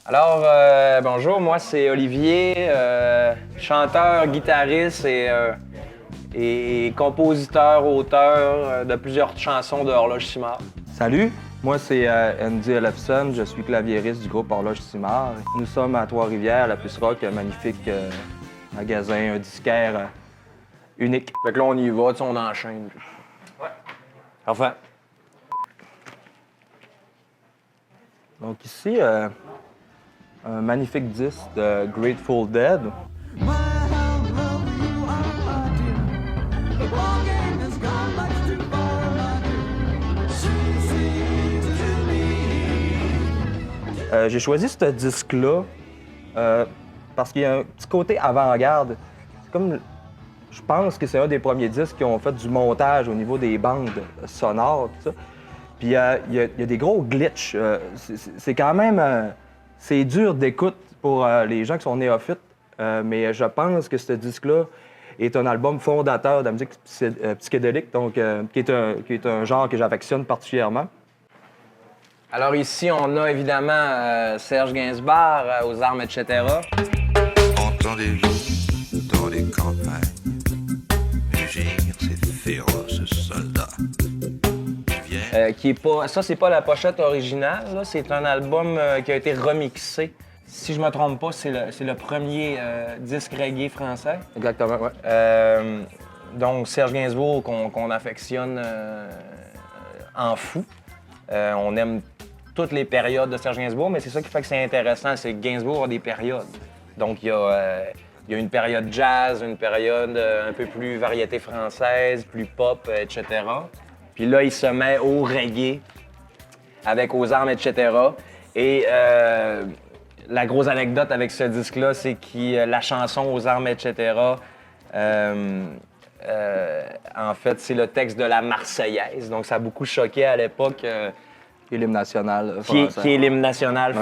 Alors, bonjour, moi c'est Olivier, chanteur, guitariste et compositeur, auteur de plusieurs chansons de Horloge Simard. Salut, moi c'est Andy Ellefson, je suis claviériste du groupe Horloge Simard. Nous sommes à Trois-Rivières, la Puce Rock, un magnifique magasin, un disquaire unique. Fait que là, on y va, tu sais, on enchaîne. Ouais. Enfin. Donc ici, un magnifique disque de Grateful Dead. J'ai choisi ce disque-là parce qu'il y a un petit côté avant-garde. C'est comme, je pense que c'est un des premiers disques qui ont fait du montage au niveau des bandes sonores, tout ça. Puis il y a des gros glitches. C'est quand même, c'est dur d'écoute pour les gens qui sont néophytes, mais je pense que ce disque-là est un album fondateur de la musique psychédélique, donc qui est un genre que j'affectionne particulièrement. Alors ici, on a évidemment Serge Gainsbourg aux armes, etc. Entendez-vous dans les campagnes mugir ces féroces soldats qui viennent Qui est pas, ça, c'est pas la pochette originale, là. C'est un album qui a été remixé. Si je me trompe pas, c'est le premier disque reggae français. Exactement, ouais. Donc Serge Gainsbourg qu'on affectionne en fou. On aime toutes les périodes de Serge Gainsbourg, mais c'est ça qui fait que c'est intéressant, c'est que Gainsbourg a des périodes. Donc il y a une période jazz, une période un peu plus variété française, plus pop, etc. Puis là, il se met au reggae avec Aux armes, etc. Et la grosse anecdote avec ce disque-là, c'est que la chanson Aux armes, etc., en fait, c'est le texte de la Marseillaise. Donc, ça a beaucoup choqué à l'époque. Qui est l'hymne national Qui français. est l'hymne national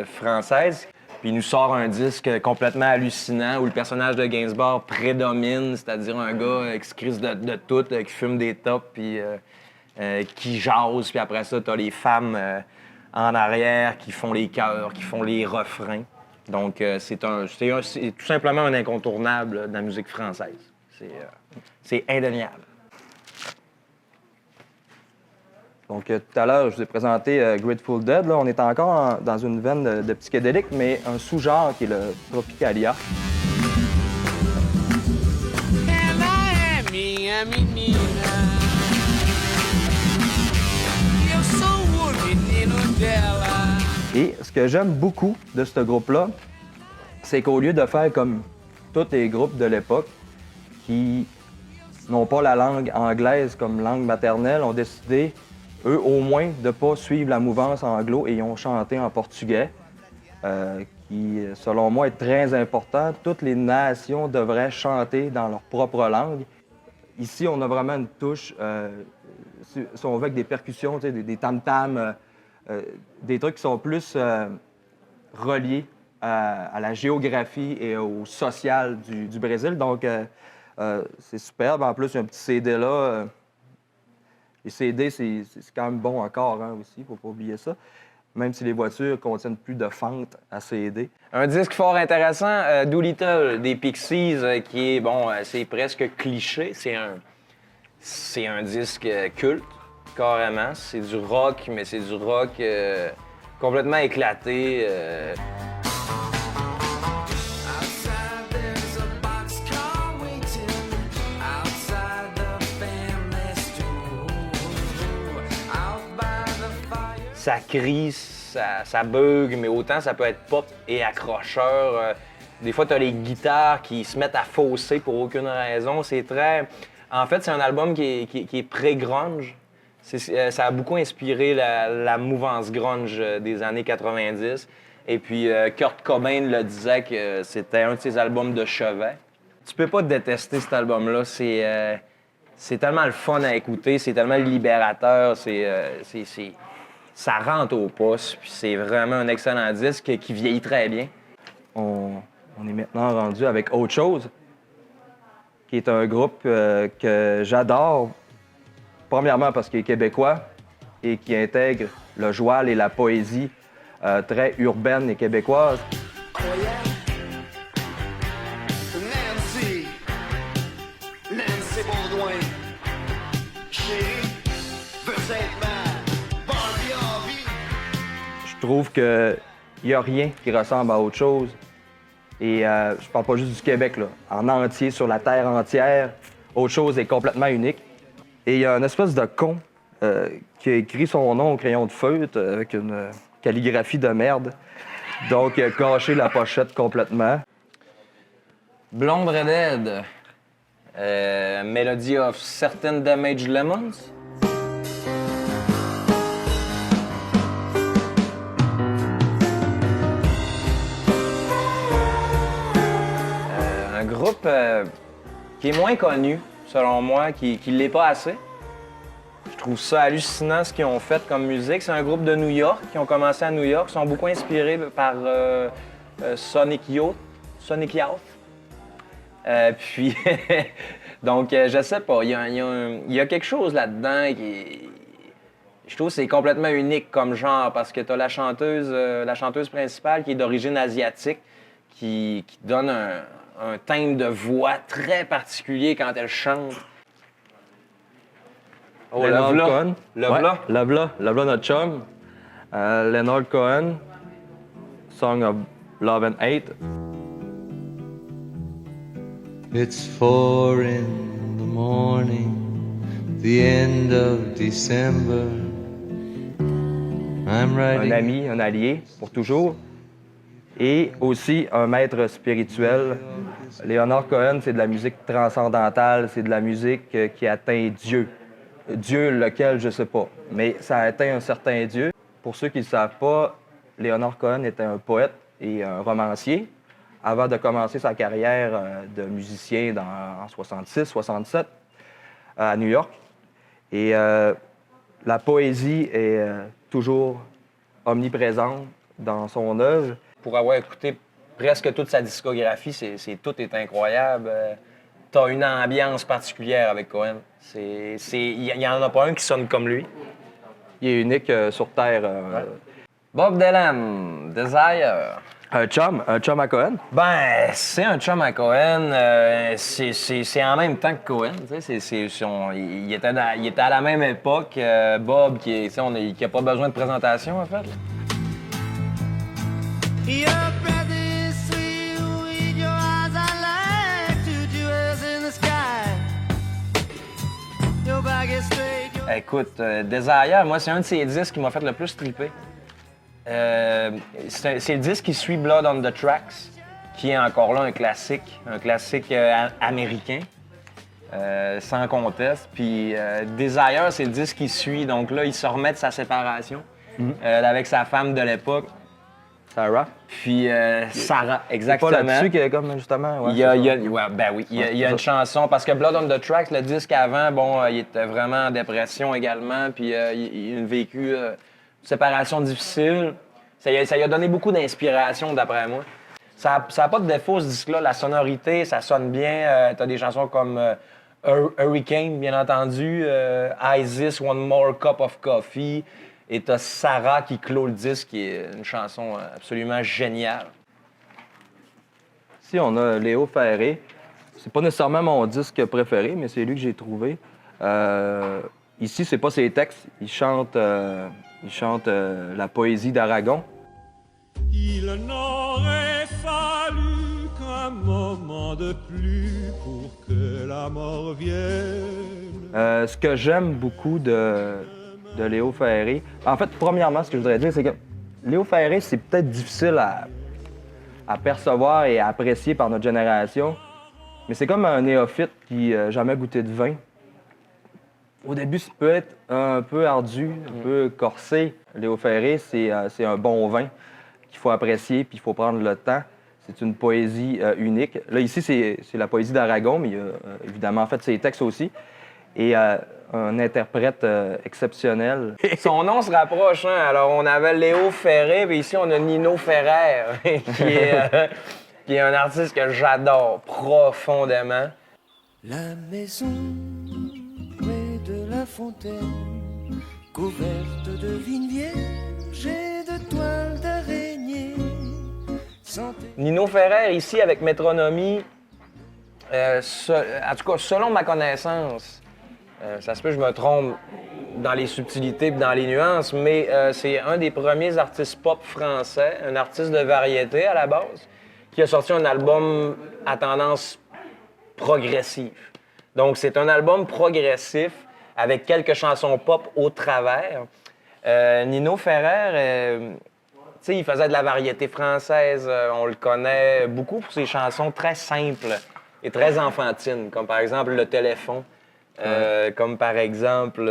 française. Puis il nous sort un disque complètement hallucinant où le personnage de Gainsbourg prédomine, c'est-à-dire un gars qui se crisse de tout, qui fume des tops, puis qui jase. Puis après ça, t'as les femmes en arrière qui font les chœurs, qui font les refrains. Donc c'est tout simplement un incontournable de la musique française. C'est indéniable. Donc, tout à l'heure, je vous ai présenté Grateful Dead. Là, on est encore dans une veine de psychédélique, mais un sous-genre qui est le Tropicalia. Et ce que j'aime beaucoup de ce groupe-là, c'est qu'au lieu de faire comme tous les groupes de l'époque qui n'ont pas la langue anglaise comme langue maternelle, ont décidé eux, au moins, de ne pas suivre la mouvance anglo et ils ont chanté en portugais, qui, selon moi, est très important. Toutes les nations devraient chanter dans leur propre langue. Ici, on a vraiment une touche, si on veut, avec des percussions, des tam-tams, des trucs qui sont plus reliés à la géographie et au social du Brésil. Donc, c'est superbe. En plus, il y a un petit CD là. Les CD, c'est quand même bon encore aussi, il ne faut pas oublier ça. Même si les voitures contiennent plus de fentes à CD. Un disque fort intéressant, Doolittle des Pixies, qui est, bon, c'est presque cliché. C'est un disque culte, carrément. C'est du rock, mais c'est du rock complètement éclaté. Ça crie, ça bug, mais autant ça peut être pop et accrocheur. Des fois, tu as les guitares qui se mettent à fausser pour aucune raison. C'est très... En fait, c'est un album qui est pré-grunge. Ça a beaucoup inspiré la mouvance grunge des années 90. Et puis, Kurt Cobain le disait que c'était un de ses albums de chevet. Tu peux pas détester cet album-là. C'est tellement le fun à écouter, c'est tellement libérateur. Ça rentre au poste, puis c'est vraiment un excellent disque qui vieillit très bien. On est maintenant rendu avec Autre chose, qui est un groupe que j'adore. Premièrement parce qu'il est québécois et qui intègre le joual et la poésie très urbaine et québécoise. Nancy Baudouin, chérie, veux être ma Barbie en vie. Je trouve qu'il n'y a rien qui ressemble à autre chose. Et je parle pas juste du Québec, là. En entier, sur la terre entière, autre chose est complètement unique. Et il y a une espèce de con qui a écrit son nom au crayon de feutre avec une calligraphie de merde. Donc, il a caché la pochette complètement. Blonde Redhead. Melody of Certain Damaged Lemons. Un groupe qui est moins connu, selon moi, qui l'est pas assez. Je trouve ça hallucinant ce qu'ils ont fait comme musique. C'est un groupe de New York qui ont commencé à New York, qui sont beaucoup inspirés par Sonic Youth. Puis, donc, je sais pas, il y a quelque chose là-dedans qui. Je trouve que c'est complètement unique comme genre parce que tu as la chanteuse principale qui est d'origine asiatique, qui donne un timbre de voix très particulier quand elle chante. Oh, Leonard Cohen. Love-la. Love-la, notre chum. Leonard Cohen, Song of Love and Hate. It's 4 in the morning, the end of December. I'm Un writing. ami, un allié, pour toujours. Et aussi un maître spirituel. Leonard Cohen, c'est de la musique transcendantale, c'est de la musique qui atteint Dieu. Dieu lequel, je sais pas, mais ça atteint un certain Dieu. Pour ceux qui ne le savent pas, Leonard Cohen était un poète et un romancier avant de commencer sa carrière de musicien en 66-67 à New York. Et la poésie est toujours omniprésente dans son œuvre. Pour avoir écouté presque toute sa discographie, tout est incroyable. T'as une ambiance particulière avec Cohen. Il n'y en a pas un qui sonne comme lui. Il est unique sur Terre. Bob Dylan, Desire. Un chum à Cohen. Ben, c'est un chum à Cohen. C'est en même temps que Cohen. Il était à la même époque. Bob, qui n'a pas besoin de présentation, en fait. Your breath is sweet, with your eyes I like to jewels in the sky. Your back is straight. Écoute, Desire, moi, c'est un de ces disques qui m'a fait le plus triper. C'est le disque qui suit Blood on the Tracks, qui est encore là un classique américain, sans conteste. Puis Desire, c'est le disque qui suit, donc là, il se remet de sa séparation avec sa femme de l'époque. Sarah. Puis Sarah, exactement. C'est pas là-dessus qu'il y a comme justement. Ouais, il y a une chanson, parce que Blood on the Tracks, le disque avant, bon, il était vraiment en dépression également, puis il a vécu une séparation difficile. Ça lui a donné beaucoup d'inspiration, d'après moi. Ça n'a pas de défaut, ce disque-là. La sonorité, ça sonne bien. T'as des chansons comme Hurricane, bien entendu, Isis, One More Cup of Coffee. Et t'as Sarah qui clôt le disque, qui est une chanson absolument géniale. Ici, on a Léo Ferré. C'est pas nécessairement mon disque préféré, mais c'est lui que j'ai trouvé. Ici, c'est pas ses textes. Il chante la poésie d'Aragon. Il n'aurait fallu qu'un moment de plus pour que la mort vienne. Ce que j'aime beaucoup de Léo Ferré, en fait, premièrement, ce que je voudrais dire, c'est que Léo Ferré, c'est peut-être difficile à percevoir et à apprécier par notre génération, mais c'est comme un néophyte qui n'a jamais goûté de vin. Au début, ça peut être un peu ardu, un peu corsé. Léo Ferré, c'est un bon vin qu'il faut apprécier, puis il faut prendre le temps. C'est une poésie unique. Là, ici, c'est la poésie d'Aragon, mais il a évidemment fait ses textes aussi. Et un interprète exceptionnel. Son nom se rapproche, hein? Alors, on avait Léo Ferré, puis ici, on a Nino Ferrer, qui est un artiste que j'adore profondément. La maison près de la fontaine, couverte de vignes vierges et de toile d'araignée. Nino Ferrer, ici, avec Métronomie, en tout cas, selon ma connaissance, ça se peut que je me trompe dans les subtilités et dans les nuances, mais c'est un des premiers artistes pop français, un artiste de variété à la base, qui a sorti un album à tendance progressive. Donc, c'est un album progressif avec quelques chansons pop au travers. Nino Ferrer, tu sais, il faisait de la variété française. On le connaît beaucoup pour ses chansons très simples et très enfantines, comme par exemple Le Téléphone, comme par exemple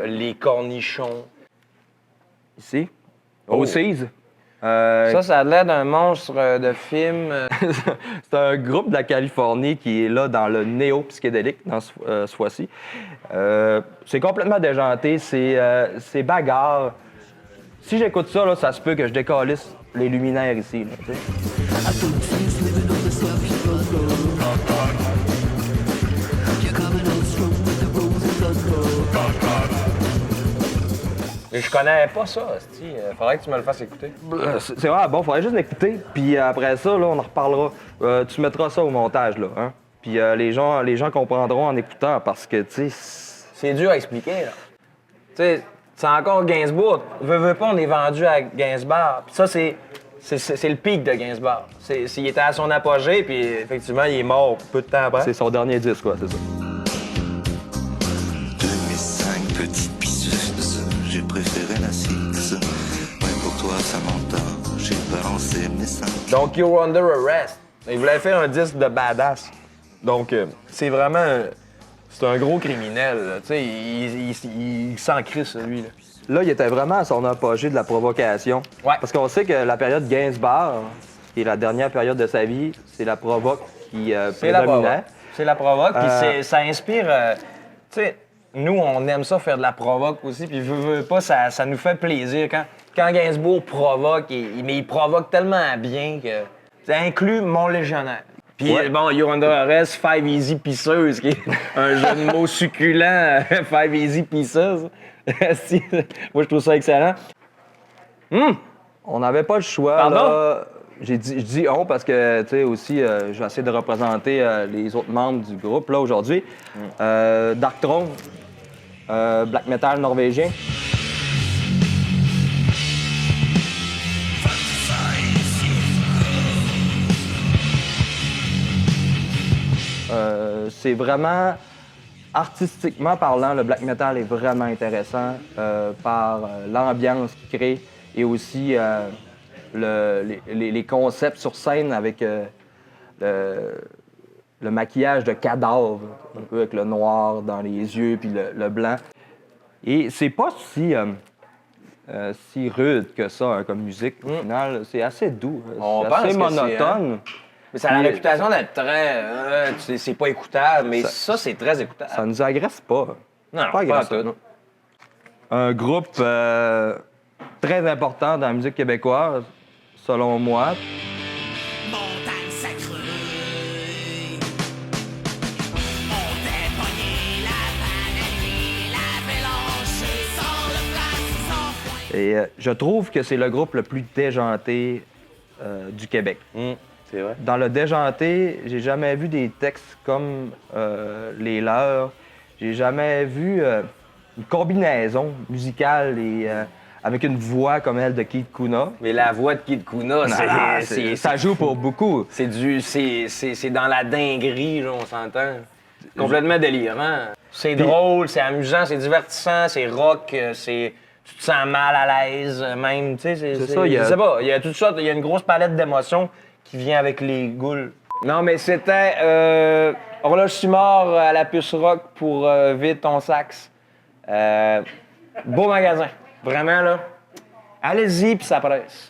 Les Cornichons. Ici, Oh. au Cise. Ça a l'air d'un monstre de film. C'est un groupe de la Californie qui est là dans le néo-psychédélique dans ce fois-ci. C'est complètement déjanté, c'est bagarre. Si j'écoute ça, là, ça se peut que je décalisse les luminaires ici. Là, tu sais. Et je connais pas ça, hostie. Faudrait que tu me le fasses écouter. C'est vraiment bon, faudrait juste l'écouter. Puis après ça, là, on en reparlera. Tu mettras ça au montage, là. Hein? Puis les gens comprendront en écoutant parce que, tu sais... C'est dur à expliquer, là. Tu sais, c'est encore Gainsbourg. Veux pas, on est vendu à Gainsbourg. Puis ça, c'est le pic de Gainsbourg. Il était à son apogée, puis effectivement, il est mort peu de temps après. C'est son dernier disque, quoi, c'est ça. De mes 5 petites pisseuses, j'ai préféré la 6. Ouais, pour toi, Samantha, j'ai balancé mes 5. Donc, You're Under Arrest. Il voulait faire un disque de badass. Donc, c'est vraiment... c'est un gros criminel, là. Tu sais, il s'en crisse, lui, là. Là, il était vraiment à son apogée de la provocation. Ouais. Parce qu'on sait que la période Gainsbourg, qui est la dernière période de sa vie, c'est la provoque qui C'est la provoque. prédominait. C'est la provoque, puis ça inspire... tu sais, nous, on aime ça faire de la provoque aussi, puis veux pas, ça nous fait plaisir. Quand Gainsbourg provoque, mais il provoque tellement bien que... Ça inclut Mon Légionnaire. Puis bon, You're Under Arrest, Five Easy Pisseuses, qui est un jeu de mots succulent, Five Easy Pisseuses. Moi, je trouve ça excellent. On n'avait pas le choix. Pardon? Là. Je dis on parce que, tu sais, aussi, je vais essayer de représenter les autres membres du groupe, là, aujourd'hui. Darkthrone, black metal norvégien. C'est vraiment, artistiquement parlant, le black metal est vraiment intéressant par l'ambiance qu'il crée et aussi les concepts sur scène avec le maquillage de cadavre, un peu avec le noir dans les yeux puis le blanc. Et c'est pas si rude que ça hein, comme musique au final. C'est assez doux, On c'est pense assez que c'est, monotone. Mais ça a la réputation d'être très... c'est pas écoutable, mais ça c'est très écoutable. Ça nous agresse pas. Non, C'est pas agressant. pas en tout. Un groupe très important dans la musique québécoise, selon moi. Montagne sacrée, on t'a pogné la vanille, la mélange sans le place, sans point. Et je trouve que c'est le groupe le plus déjanté du Québec. C'est vrai. Dans le déjanté, j'ai jamais vu des textes comme les leurs. J'ai jamais vu une combinaison musicale et avec une voix comme elle de Kid Kuna. Mais la voix de Kid Kuna, Ça joue pour beaucoup. c'est dans la dinguerie, là, on s'entend. Complètement délirant. C'est drôle, c'est amusant, c'est divertissant, c'est rock, tu te sens mal à l'aise, même, tu sais. C'est ça, il y a- Je sais pas, il y a tout ça, il y a une grosse palette d'émotions qui vient avec les goules. Non, mais c'était Horloge Sumor à la puce rock pour Vide ton sax. Beau magasin. Vraiment, là. Allez-y, puis ça presse.